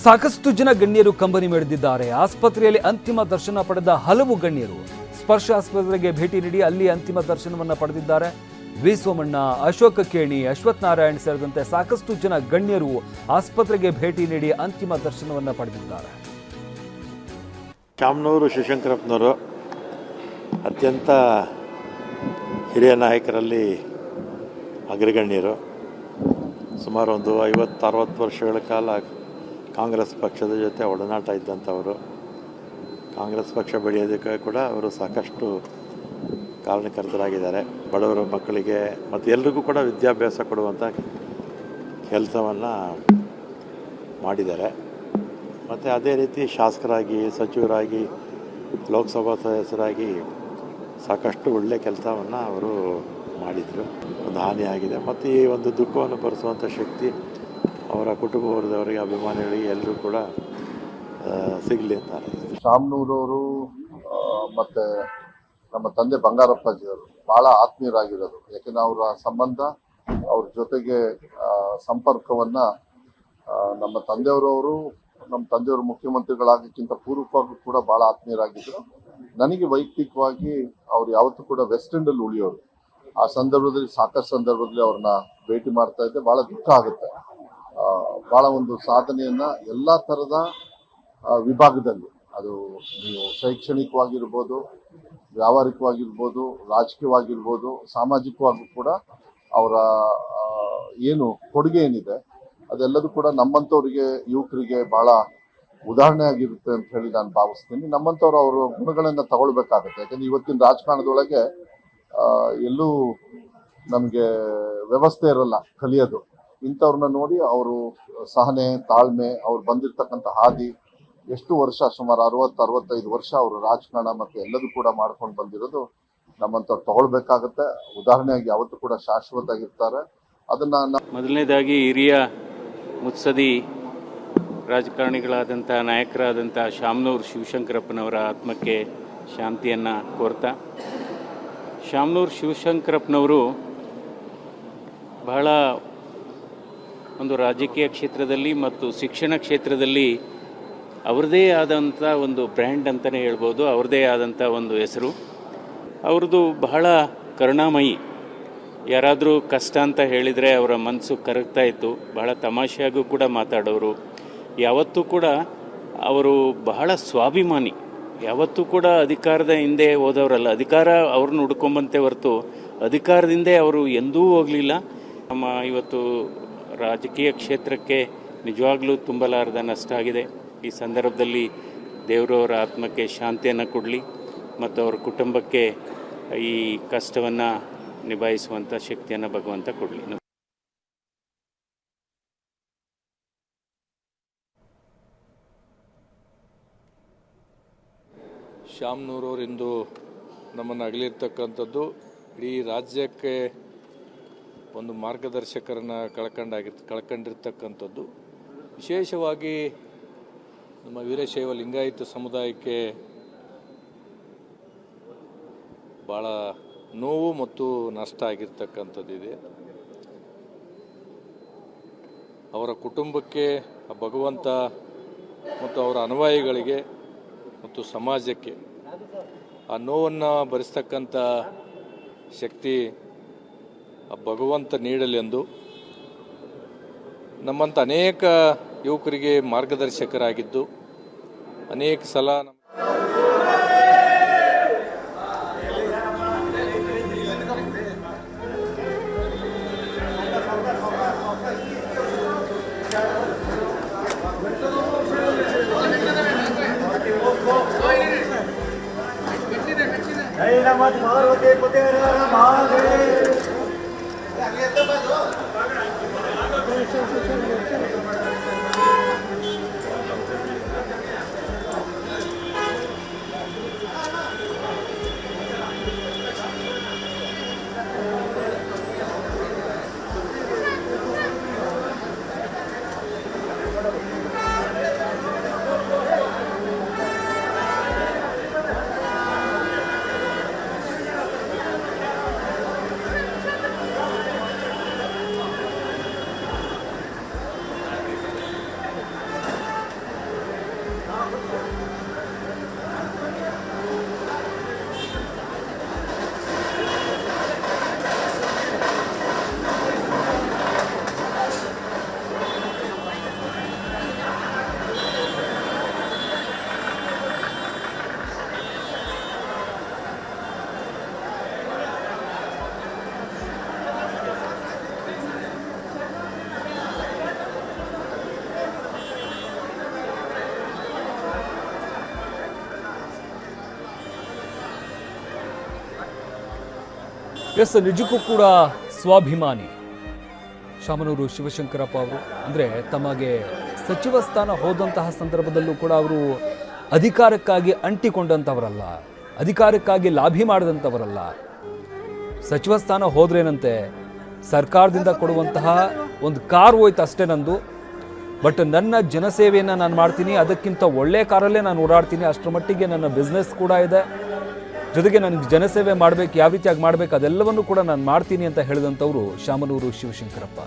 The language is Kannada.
ಸಾಕಷ್ಟು ಜನ ಗಣ್ಯರು ಕಂಬನಿ ಮೆರೆದಿದ್ದಾರೆ. ಆಸ್ಪತ್ರೆಯಲ್ಲಿ ಅಂತಿಮ ದರ್ಶನ ಪಡೆದ ಹಲವು ಗಣ್ಯರು ಸ್ಪರ್ಶ ಆಸ್ಪತ್ರೆಗೆ ಭೇಟಿ ನೀಡಿ ಅಲ್ಲಿ ಅಂತಿಮ ದರ್ಶನವನ್ನು ಪಡೆದಿದ್ದಾರೆ. ವಿ ಸೋಮಣ್ಣ, ಅಶೋಕ ಕೇಣಿ, ಅಶ್ವಥ್ ನಾರಾಯಣ್ ಸೇರಿದಂತೆ ಸಾಕಷ್ಟು ಜನ ಗಣ್ಯರು ಆಸ್ಪತ್ರೆಗೆ ಭೇಟಿ ನೀಡಿ ಅಂತಿಮ ದರ್ಶನವನ್ನು ಪಡೆದಿದ್ದಾರೆ. ಶಾಮನೂರು ಶಿವಶಂಕರಪ್ಪನವರು ಅತ್ಯಂತ ಹಿರಿಯ ನಾಯಕರಲ್ಲಿ ಅಗ್ರಗಣ್ಯರು. ಸುಮಾರು ಒಂದು 50-60 ವರ್ಷಗಳ ಕಾಲ ಕಾಂಗ್ರೆಸ್ ಪಕ್ಷದ ಜೊತೆ ಒಡನಾಟ ಇದ್ದಂಥವರು. ಕಾಂಗ್ರೆಸ್ ಪಕ್ಷ ಬೆಳೆಯೋದಕ್ಕೆ ಕೂಡ ಅವರು ಸಾಕಷ್ಟು ಕಾರಣಕರ್ತರಾಗಿದ್ದಾರೆ. ಬಡವರ ಮಕ್ಕಳಿಗೆ ಮತ್ತು ಎಲ್ರಿಗೂ ಕೂಡ ವಿದ್ಯಾಭ್ಯಾಸ ಕೊಡುವಂಥ ಕೆಲಸವನ್ನು ಮಾಡಿದ್ದಾರೆ. ಮತ್ತು ಅದೇ ರೀತಿ ಶಾಸಕರಾಗಿ, ಸಚಿವರಾಗಿ, ಲೋಕಸಭಾ ಸದಸ್ಯರಾಗಿ ಸಾಕಷ್ಟು ಒಳ್ಳೆಯ ಕೆಲಸವನ್ನು ಅವರು ಮಾಡಿದರು. ಒಂದು ಹಾನಿಯಾಗಿದೆ ಮತ್ತು ಈ ಒಂದು ದುಃಖವನ್ನು ಭರಿಸುವಂಥ ಶಕ್ತಿ ಅವರ ಕುಟುಂಬ ವರ್ಗದವರಿಗೆ, ಅಭಿಮಾನಿಗಳಿಗೆ ಎಲ್ಲರೂ ಕೂಡ ಸಿಗಲಿ ಅಂತಾರೆ. ಶಾಮನೂರವರು ಮತ್ತು ನಮ್ಮ ತಂದೆ ಬಂಗಾರಪ್ಪಾಜಿಯವರು ಭಾಳ ಆತ್ಮೀಯರಾಗಿರೋದು. ಯಾಕೆಂದರೆ ಅವರ ಸಂಬಂಧ, ಅವ್ರ ಜೊತೆಗೆ ಸಂಪರ್ಕವನ್ನು ನಮ್ಮ ತಂದೆಯವರು ಮುಖ್ಯಮಂತ್ರಿಗಳಾಗಕ್ಕಿಂತ ಪೂರ್ವಕವಾಗೂ ಕೂಡ ಭಾಳ ಆತ್ಮೀಯರಾಗಿದ್ದರು. ನನಗೆ ವೈಯಕ್ತಿಕವಾಗಿ ಅವ್ರು ಯಾವತ್ತೂ ಕೂಡ ವೆಸ್ಟ್ ಎಂಡಲ್ಲಿ ಉಳಿಯೋರು. ಆ ಸಂದರ್ಭದಲ್ಲಿ, ಸಾಕಷ್ಟು ಸಂದರ್ಭದಲ್ಲಿ ಅವ್ರನ್ನ ಭೇಟಿ ಮಾಡ್ತಾ ಇದ್ದೆ. ಭಾಳ ದುಃಖ ಆಗುತ್ತೆ. ಭಾಳ ಒಂದು ಸಾಧನೆಯನ್ನು ಎಲ್ಲ ಥರದ ವಿಭಾಗದಲ್ಲಿ, ಅದು ನೀವು ಶೈಕ್ಷಣಿಕವಾಗಿರ್ಬೋದು, ವ್ಯಾವಹಾರಿಕವಾಗಿರ್ಬೋದು, ರಾಜಕೀಯವಾಗಿರ್ಬೋದು, ಸಾಮಾಜಿಕವಾಗೂ ಕೂಡ ಅವರ ಏನು ಕೊಡುಗೆ ಏನಿದೆ ಅದೆಲ್ಲದೂ ಕೂಡ ನಮ್ಮಂಥವ್ರಿಗೆ, ಯುವಕರಿಗೆ ಭಾಳ ಉದಾಹರಣೆ ಆಗಿರುತ್ತೆ ಅಂತ ಹೇಳಿ ನಾನು ಭಾವಿಸ್ತೀನಿ. ನಮ್ಮಂಥವ್ರು ಅವರ ಗುಣಗಳನ್ನು ತಗೊಳ್ಬೇಕಾಗತ್ತೆ. ಯಾಕಂದರೆ ಇವತ್ತಿನ ರಾಜಕಾರಣದೊಳಗೆ ಎಲ್ಲೂ ನಮಗೆ ವ್ಯವಸ್ಥೆ ಇರಲ್ಲ ಕಲಿಯೋದು. ಇಂಥವ್ರನ್ನ ನೋಡಿ ಅವರು ಸಹನೆ, ತಾಳ್ಮೆ, ಅವ್ರು ಬಂದಿರತಕ್ಕಂಥ ಹಾದಿ, ಎಷ್ಟು ವರ್ಷ, ಸುಮಾರು 60-65 ವರ್ಷ ಅವರು ರಾಜಕಾರಣ ಮತ್ತು ಎಲ್ಲದೂ ಕೂಡ ಮಾಡ್ಕೊಂಡು ಬಂದಿರೋದು ನಮ್ಮಂಥವ್ರು ತಗೊಳ್ಬೇಕಾಗತ್ತೆ. ಉದಾಹರಣೆಯಾಗಿ ಯಾವತ್ತೂ ಕೂಡ ಶಾಶ್ವತ ಆಗಿರ್ತಾರೆ. ಅದನ್ನು ಮೊದಲನೇದಾಗಿ ಹಿರಿಯ ಮುತ್ಸದಿ ರಾಜಕಾರಣಿಗಳಾದಂಥ, ನಾಯಕರಾದಂಥ ಶಾಮನೂರು ಶಿವಶಂಕರಪ್ಪನವರ ಆತ್ಮಕ್ಕೆ ಶಾಂತಿಯನ್ನು ಕೋರ್ತಾ, ಶಾಮನೂರು ಶಿವಶಂಕರಪ್ಪನವರು ಬಹಳ ಒಂದು ರಾಜಕೀಯ ಕ್ಷೇತ್ರದಲ್ಲಿ ಮತ್ತು ಶಿಕ್ಷಣ ಕ್ಷೇತ್ರದಲ್ಲಿ ಅವ್ರದ್ದೇ ಆದಂಥ ಒಂದು ಬ್ರ್ಯಾಂಡ್ ಅಂತಲೇ ಹೇಳ್ಬೋದು. ಅವ್ರದ್ದೇ ಆದಂಥ ಒಂದು ಹೆಸರು. ಅವ್ರದ್ದು ಬಹಳ ಕರುಣಾಮಯಿ. ಯಾರಾದರೂ ಕಷ್ಟ ಅಂತ ಹೇಳಿದರೆ ಅವರ ಮನಸ್ಸು ಕರಗ್ತಾ ಇತ್ತು. ಬಹಳ ತಮಾಷೆಯಾಗೂ ಕೂಡ ಮಾತಾಡೋರು. ಯಾವತ್ತೂ ಕೂಡ ಅವರು ಬಹಳ ಸ್ವಾಭಿಮಾನಿ. ಯಾವತ್ತೂ ಕೂಡ ಅಧಿಕಾರದ ಹಿಂದೆ ಹೋದವರಲ್ಲ. ಅಧಿಕಾರ ಅವ್ರನ್ನ ಹುಡ್ಕೊಂಬಂತೆ ಹೊರತು ಅಧಿಕಾರದಿಂದೇ ಅವರು ಎಂದೂ ಹೋಗಲಿಲ್ಲ. ನಮ್ಮ ಇವತ್ತು ರಾಜಕೀಯ ಕ್ಷೇತ್ರಕ್ಕೆ ನಿಜವಾಗ್ಲೂ ತುಂಬಲಾರದ ನಷ್ಟ ಆಗಿದೆ. ಈ ಸಂದರ್ಭದಲ್ಲಿ ದೇವರವರ ಆತ್ಮಕ್ಕೆ ಶಾಂತಿಯನ್ನು ಕೊಡಲಿ ಮತ್ತು ಅವರ ಕುಟುಂಬಕ್ಕೆ ಈ ಕಷ್ಟವನ್ನು ನಿಭಾಯಿಸುವಂಥ ಶಕ್ತಿಯನ್ನು ಭಗವಂತ ಕೊಡಲಿ. ಶಾಮನೂರವರಿಂದು ನಮ್ಮನ್ನು ಅಗಲಿರ್ತಕ್ಕಂಥದ್ದು ಇಡೀ ರಾಜ್ಯಕ್ಕೆ ಒಂದು ಮಾರ್ಗದರ್ಶಕರನ್ನು ಕಳ್ಕೊಂಡಿರ್ತಕ್ಕಂಥದ್ದು. ವಿಶೇಷವಾಗಿ ನಮ್ಮ ವೀರಶೈವ ಲಿಂಗಾಯತ ಸಮುದಾಯಕ್ಕೆ ಭಾಳ ನೋವು ಮತ್ತು ನಷ್ಟ ಆಗಿರ್ತಕ್ಕಂಥದ್ದಿದೆ. ಅವರ ಕುಟುಂಬಕ್ಕೆ ಭಗವಂತ ಮತ್ತು ಅವರ ಅನುಯಾಯಿಗಳಿಗೆ ಮತ್ತು ಸಮಾಜಕ್ಕೆ ಆ ನೋವನ್ನು ಭರಿಸ್ತಕ್ಕಂಥ ಶಕ್ತಿ ಆ ಭಗವಂತ ನೀಡಲೆಂದು ನಮ್ಮಂಥ ಅನೇಕ ಯುವಕರಿಗೆ ಮಾರ್ಗದರ್ಶಕರಾಗಿದ್ದು ಅನೇಕ ಸಲ ಎಸ್, ನಿಜಕ್ಕೂ ಕೂಡ ಸ್ವಾಭಿಮಾನಿ ಶಾಮನೂರು ಶಿವಶಂಕರಪ್ಪ ಅವರು. ಅಂದರೆ ತಮಗೆ ಸಚಿವ ಸ್ಥಾನ ಹೋದಂತಹ ಸಂದರ್ಭದಲ್ಲೂ ಕೂಡ ಅವರು ಅಧಿಕಾರಕ್ಕಾಗಿ ಅಂಟಿಕೊಂಡಂಥವರಲ್ಲ, ಅಧಿಕಾರಕ್ಕಾಗಿ ಲಾಭಿ ಮಾಡಿದಂಥವರಲ್ಲ. ಸಚಿವ ಸ್ಥಾನ ಹೋದ್ರೇನಂತೆ, ಸರ್ಕಾರದಿಂದ ಕೊಡುವಂತಹ ಒಂದು ಕಾರ್ ಹೋಯ್ತು ಅಷ್ಟೇ ನಂದು, ಬಟ್ ನನ್ನ ಜನಸೇವೆಯನ್ನು ನಾನು ಮಾಡ್ತೀನಿ, ಅದಕ್ಕಿಂತ ಒಳ್ಳೆ ಕಾರಲ್ಲೇ ನಾನು ಓಡಾಡ್ತೀನಿ, ಅಷ್ಟರ ಮಟ್ಟಿಗೆ ನನ್ನ ಬಿಸ್ನೆಸ್ ಕೂಡ ಇದೆ, ಜೊತೆಗೆ ನನಗೆ ಜನಸೇವೆ ಮಾಡಬೇಕು, ಯಾವ ರೀತಿಯಾಗಿ ಮಾಡಬೇಕು ಅದೆಲ್ಲವನ್ನೂ ಕೂಡ ನಾನು ಮಾಡ್ತೀನಿ ಅಂತ ಹೇಳಿದಂಥವ್ರು ಶಾಮನೂರು ಶಿವಶಂಕರಪ್ಪ.